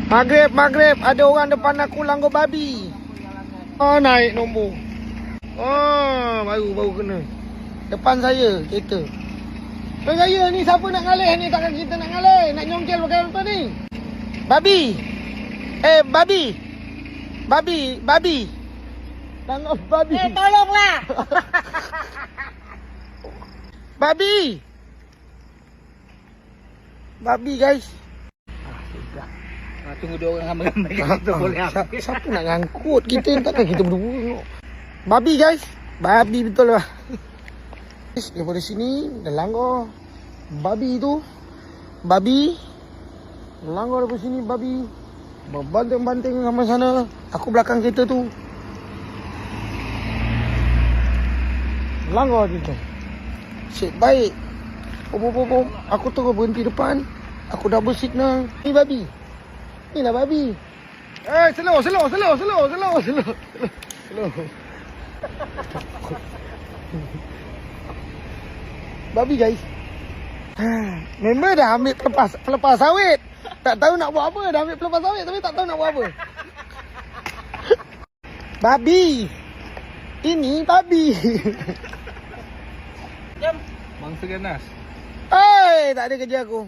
Maghrib. Ada orang depan aku langgar babi. Oh, naik nombor. Oh, baru kena. Depan saya, kereta. Saya ni siapa nak ngalih ni? Takkan kita nak ngalih. Nak nyongkel pakai apa ni? Babi. Babi. Tangkap babi. Tolonglah. Babi guys. Tunggu dua orang ramai-ramai kita boleh ambil. Siapa nak ngangkut kita? Takkan kita berdua. Babi guys. Babi betul lah. Daripada sini dah langgar babi tu. Langgar daripada sini babi. Berbanting-banting sampai sana. Aku belakang kereta tu. Langgar dia tu. Sip baik. Bom. Aku terus berhenti depan. Aku double signal. Ni babi. Inilah babi. Slow. Babi guys. Member dah ambil pelepas sawit. Tak tahu nak buat apa. Dah ambil pelepas sawit tapi tak tahu nak buat apa. Babi. Ini babi. Jom. Mangsa ganas. Tak ada kerja aku.